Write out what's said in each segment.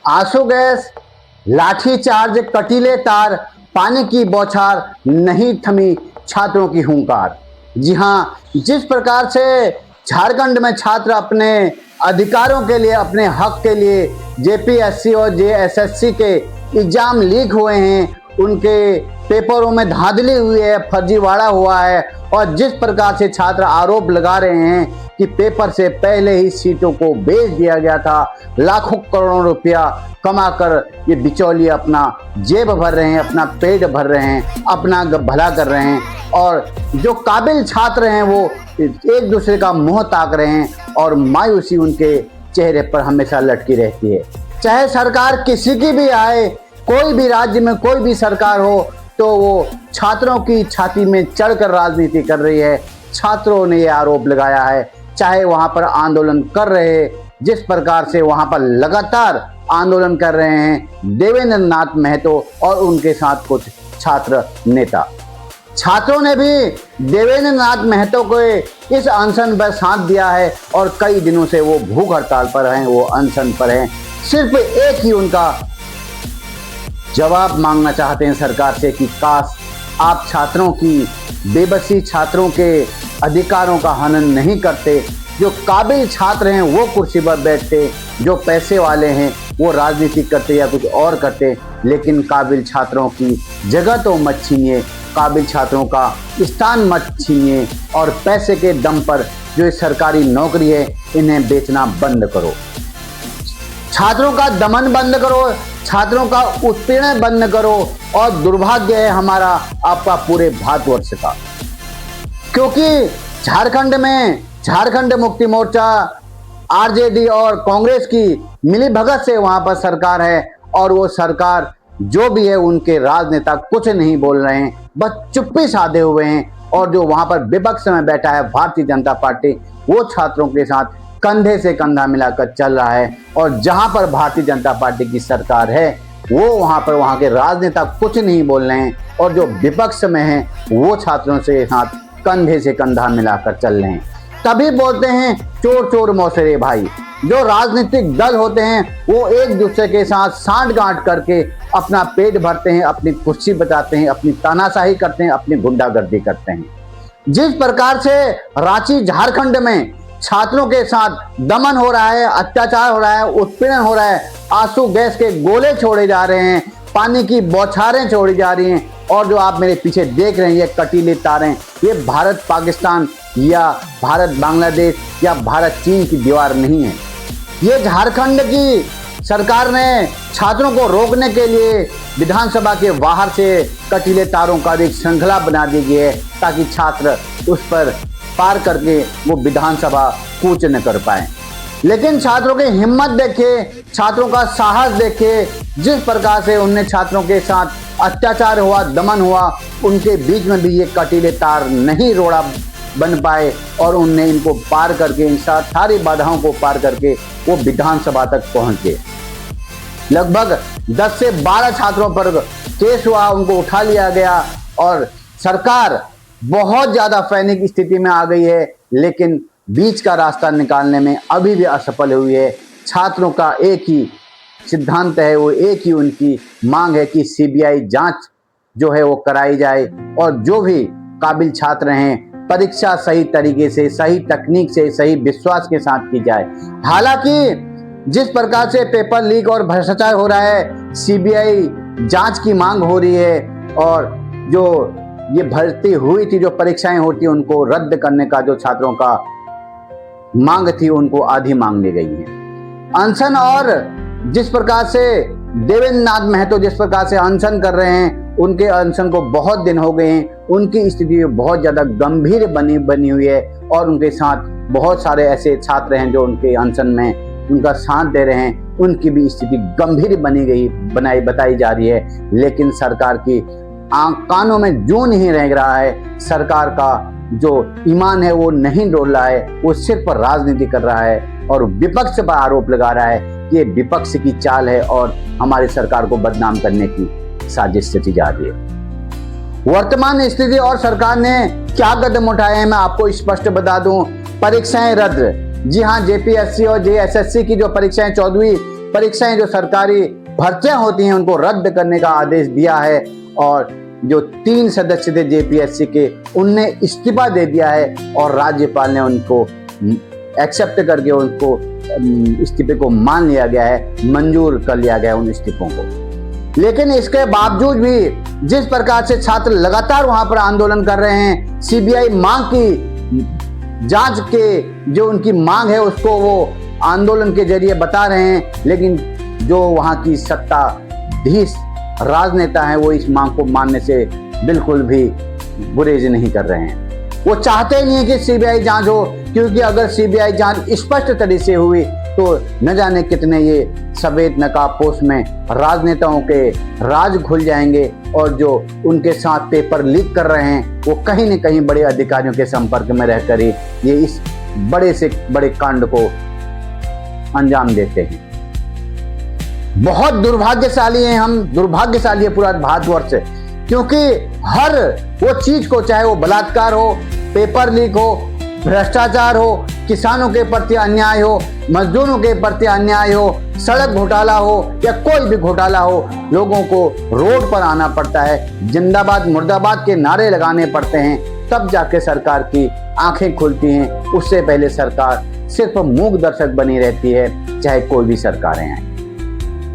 आंसू गैस, लाठी चार्ज, कटीले तार, पानी की बौछार, नहीं थमी छात्रों की हुंकार। जी हाँ, जिस प्रकार से झारखंड में छात्र अपने अधिकारों के लिए, अपने हक के लिए जेपीएससी और जेएसएससी के एग्जाम लीक हुए हैं, उनके पेपरों में धांधली हुई है, फर्जीवाड़ा हुआ है, और जिस प्रकार से छात्र आरोप लगा रहे हैं कि पेपर से पहले ही सीटों को बेच दिया गया था, लाखों करोड़ों रुपया कमाकर ये बिचौलिए अपना जेब भर रहे हैं, अपना पेट भर रहे हैं, अपना भला कर रहे हैं, और जो काबिल छात्र हैं वो एक दूसरे का मुंह ताक रहे हैं और मायूसी उनके चेहरे पर हमेशा लटकी रहती है। चाहे सरकार किसी की भी आए, कोई भी राज्य में कोई भी सरकार हो, तो वो छात्रों की छाती में चढ़कर राजनीति कर रही है। छात्रों ने ये आरोप लगाया है, चाहे वहां पर आंदोलन कर रहे, जिस प्रकार से वहां पर लगातार आंदोलन कर रहे हैं देवेंद्र नाथ महतो और उनके साथ कुछ छात्र नेता। छात्रों ने भी देवेंद्र नाथ महतो को इस अनशन पर साथ दिया है और कई दिनों से वो भूख हड़ताल पर हैं, वो अनशन पर हैं। सिर्फ एक ही उनका जवाब मांगना चाहते हैं सरकार से कि काश आप छात्रों की बेबसी, छात्रों के अधिकारों का हनन नहीं करते। जो काबिल छात्र हैं वो कुर्सी पर बैठते, जो पैसे वाले हैं वो राजनीति करते या कुछ और करते, लेकिन काबिल छात्रों की जगह तो मत छीनिए, काबिल छात्रों का स्थान मत छीनिए, और पैसे के दम पर जो सरकारी नौकरी है इन्हें बेचना बंद करो। छात्रों का दमन बंद करो, छात्रों का उत्पीड़न बंद करो, और दुर्भाग्य है हमारा आपका पूरे भारतवर्ष का, क्योंकि झारखंड में झारखंड मुक्ति मोर्चा, आरजेडी और कांग्रेस की मिलीभगत से वहां पर सरकार है, और वो सरकार जो भी है उनके राजनेता कुछ नहीं बोल रहे हैं, बस चुप्पी साधे हुए हैं, और जो वहां पर विपक्ष में बैठा है भारतीय जनता पार्टी, वो छात्रों के साथ कंधे से कंधा मिलाकर चल रहा है, और जहां पर भारतीय जनता पार्टी की सरकार है वो वहां पर वहां के राजनेता कुछ नहीं बोल रहे हैं, और जो विपक्ष में है वो छात्रों से साथ कंधे से कंधा मिलाकर चल रहे हैं। तभी बोलते हैं चोर चोर मौसेरे भाई। जो राजनीतिक दल होते हैं वो एक दूसरे के साथ सांठ-गांठ करके अपना पेट भरते हैं, अपनी कुर्सी बचाते हैं, अपनी तानाशाही करते हैं, अपनी गुंडागर्दी करते हैं। जिस प्रकार से रांची झारखंड में छात्रों के साथ दमन हो रहा है, अत्याचार हो रहा है, उत्पीड़न हो रहा है, आंसू गैस के गोले छोड़े जा रहे हैं, पानी की बौछारें छोड़ी जा रही हैं, और जो आप मेरे पीछे देख रहे हैं ये कटीले तारें, ये भारत पाकिस्तान या भारत बांग्लादेश या भारत चीन की दीवार नहीं है। ये झारखंड की सरकार ने छात्रों को रोकने के लिए विधानसभा के बाहर से कटीले तारों का एक श्रृंखला बना दी गई है, ताकि छात्र उस पर पार करके वो विधानसभा कूच न कर पाए। लेकिन छात्रों की हिम्मत देखिए, छात्रों का साहस देखिए, जिस प्रकार से उनने छात्रों के साथ अत्याचार हुआ, दमन हुआ, उनके बीच में भी ये कटीले तार नहीं रोड़ा बन पाए, और उनने इनको पार करके, इन सारी बाधाओं को पार करके वो विधानसभा तक पहुंच गए। लगभग 10 से 12 छात्रों पर केस हुआ, उनको उठा लिया गया, और सरकार बहुत ज्यादा पैनिक स्थिति में आ गई है, लेकिन बीच का रास्ता निकालने में अभी भी असफल हुई है। छात्रों का एक ही सिद्धांत है, वो एक ही उनकी मांग है कि सीबीआई जांच जो है वो कराई जाए, और जो भी काबिल छात्र हैं परीक्षा सही तरीके से, सही तकनीक से, सही विश्वास के साथ की जाए। हालांकि जिस प्रकार से पेपर लीक और भ्रष्टाचार हो रहा है, सीबीआई जांच की मांग हो रही है, और जो ये भर्ती हुई थी, जो परीक्षाएं होती उनको रद्द करने का जो छात्रों का मांग थी, उनको आधी मांग ली गई है। अनशन, और जिस प्रकार से देवेंद्र नाथ महतो जिस प्रकार से अनशन कर रहे हैं, उनके अनशन को बहुत दिन हो गए हैं, उनकी स्थिति बहुत ज्यादा गंभीर बनी हुई है, और उनके साथ बहुत सारे ऐसे छात्र हैं जो उनके अनशन में उनका साथ दे रहे हैं, उनकी भी स्थिति गंभीर बताई जा रही है। लेकिन सरकार की कानों में जूं नहीं रह रहा है, सरकार का जो ईमान है वो नहीं डोल रहा है, वो सिर्फ राजनीति कर रहा है, और विपक्ष पर आरोप लगा रहा है कि ये विपक्ष की चाल है और हमारी सरकार को बदनाम करने की साजिश रची जा रही है। वर्तमान स्थिति और सरकार ने क्या कदम उठाए हैं मैं आपको स्पष्ट बता दूं। परीक्षाएं रद्द, जी हां, जेपीएससी और जेएसएससी की जो परीक्षाएं 14वीं परीक्षाएं, जो सरकारी भर्तियां होती हैं, उनको रद्द करने का आदेश दिया है। और जो 3 सदस्य थे जेपीएससी के, उनने इस्तीफा दे दिया है और राज्यपाल ने उनको एक्सेप्ट करके उनको इस्तीफे को मान लिया गया है, मंजूर कर लिया गया है उन इस्तीफों को। लेकिन इसके बावजूद भी जिस प्रकार से छात्र लगातार वहां पर आंदोलन कर रहे हैं, सीबीआई मांग की जांच के जो उनकी मांग है उसको वो आंदोलन के जरिए बता रहे हैं, लेकिन जो वहां की सत्ताधीश राजनेता हैं वो इस मांग को मानने से बिल्कुल भी गुरेज नहीं कर रहे हैं। वो चाहते ही नहीं है कि सीबीआई जांच हो, क्योंकि अगर सीबीआई जांच स्पष्ट तरीके से हुई तो न जाने कितने ये सफेद नकाबपोश में राजनेताओं के राज खुल जाएंगे और जो उनके साथ पेपर लीक कर रहे हैं वो कहीं न कहीं बड़े अधिकारियों के संपर्क में रहकर ही ये इस बड़े से बड़े कांड को अंजाम देते हैं। बहुत दुर्भाग्यशाली हैं हम, दुर्भाग्यशाली है पूरा भारतवर्ष, क्योंकि हर वो चीज को, चाहे वो बलात्कार हो, पेपर लीक हो, भ्रष्टाचार हो, किसानों के प्रति अन्याय हो, मजदूरों के प्रति अन्याय हो, सड़क घोटाला हो या कोई भी घोटाला हो, लोगों को रोड पर आना पड़ता है, जिंदाबाद मुर्दाबाद के नारे लगाने पड़ते हैं, तब जाके सरकार की आंखें खुलती हैं। उससे पहले सरकार सिर्फ मूक दर्शक बनी रहती है, चाहे कोई भी सरकारें आए।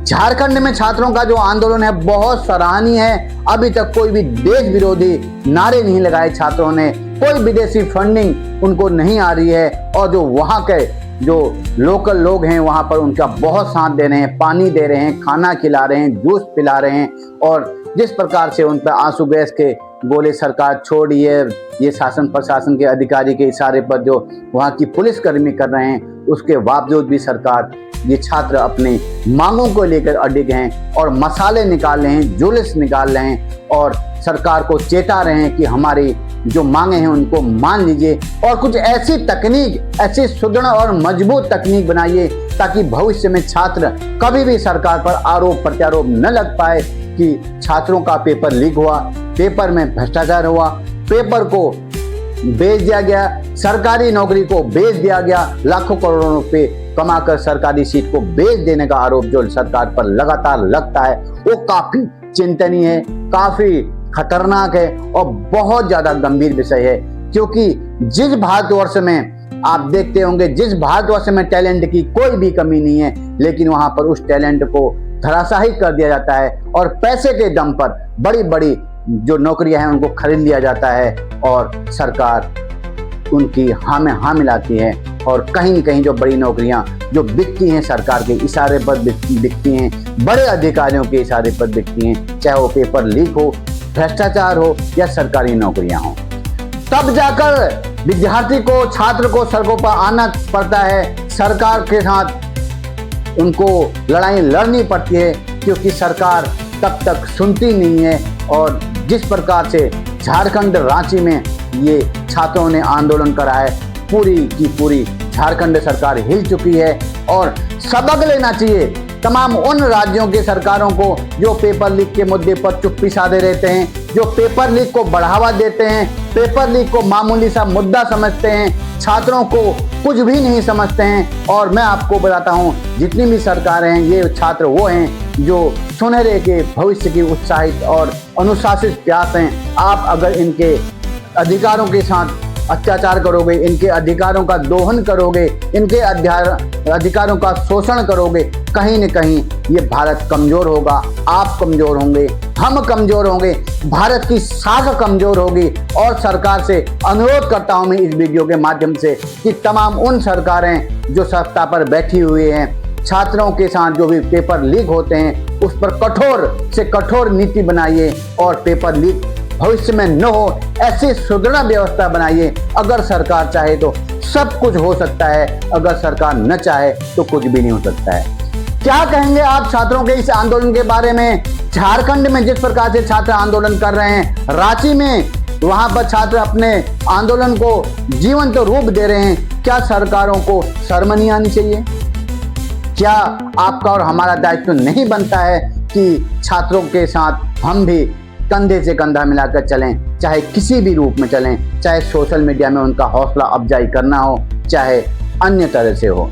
झारखंड में छात्रों का जो आंदोलन है बहुत सराहनीय है। अभी तक कोई भी देश विरोधी नारे नहीं लगाए छात्रों ने, कोई विदेशी फंडिंग उनको नहीं आ रही है, और जो वहाँ के जो लोकल लोग हैं वहाँ पर उनका बहुत साथ दे रहे हैं, पानी दे रहे हैं, खाना खिला रहे हैं, जूस पिला रहे हैं। और जिस प्रकार से उन पर आंसू गैस के गोले सरकार छोड़ रही है, ये शासन प्रशासन के अधिकारी के इशारे पर जो वहाँ की पुलिसकर्मी कर रहे हैं, उसके बावजूद भी सरकार, ये छात्र अपने मांगों को लेकर अडिग हैं और मसाले निकाल रहे हैं, जुलूस निकाल रहे हैं और सरकार को चेता रहे हैं कि हमारी जो मांगे हैं उनको मान लीजिए और कुछ ऐसी तकनीक, ऐसी सुदृढ़ और मजबूत तकनीक बनाइए ताकि भविष्य में छात्र कभी भी सरकार पर आरोप प्रत्यारोप न लग पाए कि छात्रों का पेपर लीक हुआ, पेपर में भ्रष्टाचार हुआ, पेपर को बेच दिया गया, सरकारी नौकरी को बेच दिया गया, लाखों करोड़ों रुपए कमाकर सरकारी सीट को बेच देने का आरोप जो सरकार पर लगातार लगता है, वो काफी चिंतनीय है, काफी खतरनाक है और बहुत ज्यादा गंभीर विषय है। क्योंकि जिस भारतवर्ष में आप देखते होंगे, जिस भारतवर्ष में टैलेंट की कोई भी कमी नहीं है, लेकिन वहां पर उस टैलेंट को धराशायी कर दिया जाता है और पैसे के दम पर बड़ी बड़ी जो नौकरियां हैं उनको खरीद लिया जाता है और सरकार उनकी हाँ में हाँ मिलाती है। और कहीं न कहीं जो बड़ी नौकरियां जो बिकती हैं सरकार के इशारे पर बिकती हैं, बड़े अधिकारियों के इशारे पर बिकती हैं, चाहे वो पेपर लीक हो, भ्रष्टाचार हो या सरकारी नौकरियां हो। तब जाकर विद्यार्थी को, छात्र को सड़कों पर आना पड़ता है, सरकार के साथ उनको लड़ाई लड़नी पड़ती है, क्योंकि सरकार तब तक सुनती नहीं है। और जिस प्रकार से झारखंड रांची में ये छात्रों ने आंदोलन करा है, पूरी की पूरी झारखंड सरकार हिल चुकी है और सबक लेना चाहिए तमाम उन राज्यों के सरकारों को जो पेपर लीक के मुद्दे पर चुप्पी साधे रहते हैं, जो पेपर लीक को बढ़ावा देते हैं, पेपर लीक को मामूली सा मुद्दा समझते हैं, छात्रों को कुछ भी नहीं समझते हैं। और मैं आपको बताता हूं, जितनी भी सरकारें हैं, ये छात्र वो हैं जो सुनहरे के भविष्य की उत्साहित और अनुशासित प्यास हैं। आप अगर इनके अधिकारों के साथ अत्याचार करोगे, इनके अधिकारों का दोहन करोगे, इनके अधिकारों का शोषण करोगे, कहीं न कहीं ये भारत कमजोर होगा, आप कमजोर होंगे, हम कमजोर होंगे, भारत की साख कमजोर होगी। और सरकार से अनुरोध करता हूं मैं इस वीडियो के माध्यम से कि तमाम उन सरकारें जो सत्ता पर बैठी हुई हैं, छात्रों के साथ जो भी पेपर लीक होते हैं उस पर कठोर से कठोर नीति बनाइए और पेपर लीक भविष्य में न हो, ऐसी सुदृढ़ व्यवस्था बनाइए। अगर सरकार चाहे तो सब कुछ हो सकता है, अगर सरकार न चाहे तो कुछ भी नहीं हो सकता है। क्या कहेंगे आप छात्रों के इस आंदोलन के बारे में? झारखंड में जिस प्रकार से छात्र आंदोलन कर रहे हैं, रांची में वहां पर छात्र अपने आंदोलन को जीवंत रूप दे रहे हैं, क्या सरकारों को शर्म नहीं आनी चाहिए? क्या आपका और हमारा दायित्व नहीं बनता है कि छात्रों के साथ हम भी कंधे से कंधा मिलाकर चलें, चाहे किसी भी रूप में चलें, चाहे सोशल मीडिया में उनका हौसला अफजाई करना हो, चाहे अन्य तरह से हो?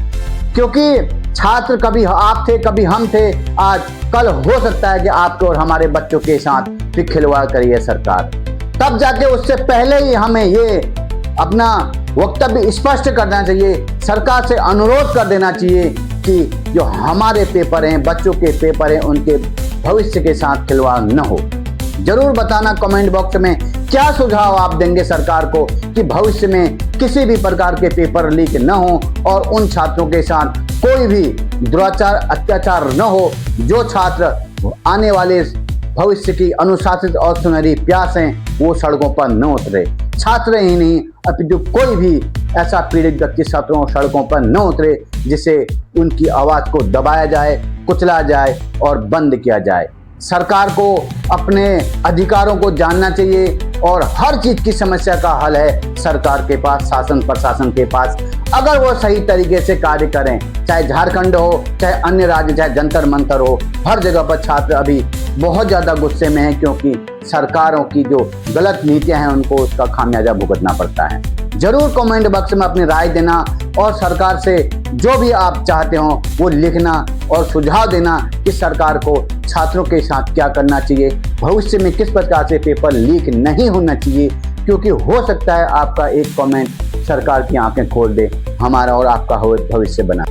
क्योंकि छात्र कभी आप थे, कभी हम थे, आज कल हो सकता है कि आपके और हमारे बच्चों के साथ भी खिलवाड़ करी है सरकार। तब जाके उससे पहले ही हमें ये अपना वक्तव्य स्पष्ट करना चाहिए, सरकार से अनुरोध कर देना चाहिए कि जो हमारे पेपर हैं, बच्चों के पेपर हैं, उनके भविष्य के साथ खिलवाड़ न हो। जरूर बताना कमेंट बॉक्स में क्या सुझाव आप देंगे सरकार को कि भविष्य में किसी भी प्रकार के पेपर लीक न हो और उन छात्रों के साथ कोई भी दुराचार, अत्याचार न हो। जो छात्र आने वाले भविष्य की अनुशासित और सुनहरी प्यास हैं, वो सड़कों पर न उतरे। छात्र ही नहीं, अपितु कोई भी ऐसा पीड़ित व्यक्ति सड़कों पर न उतरे जिसे उनकी आवाज को दबाया जाए, कुचला जाए और बंद किया जाए। सरकार को अपने अधिकारों को जानना चाहिए और हर चीज की समस्या का हल है सरकार के पास, शासन प्रशासन के पास। अगर वो सही तरीके से कार्य करें, चाहे झारखंड हो, चाहे अन्य राज्य, चाहे जंतर मंतर हो, हर जगह पर छात्र अभी बहुत ज्यादा गुस्से में हैं क्योंकि सरकारों की जो गलत नीतियां हैं उनको उसका खामियाजा भुगतना पड़ता है। जरूर कमेंट बॉक्स में अपनी राय देना और सरकार से जो भी आप चाहते हो वो लिखना और सुझाव देना कि सरकार को छात्रों के साथ क्या करना चाहिए, भविष्य में किस प्रकार से पेपर लीक नहीं होना चाहिए। क्योंकि हो सकता है आपका एक कमेंट सरकार की आंखें खोल दे, हमारा और आपका भविष्य बना।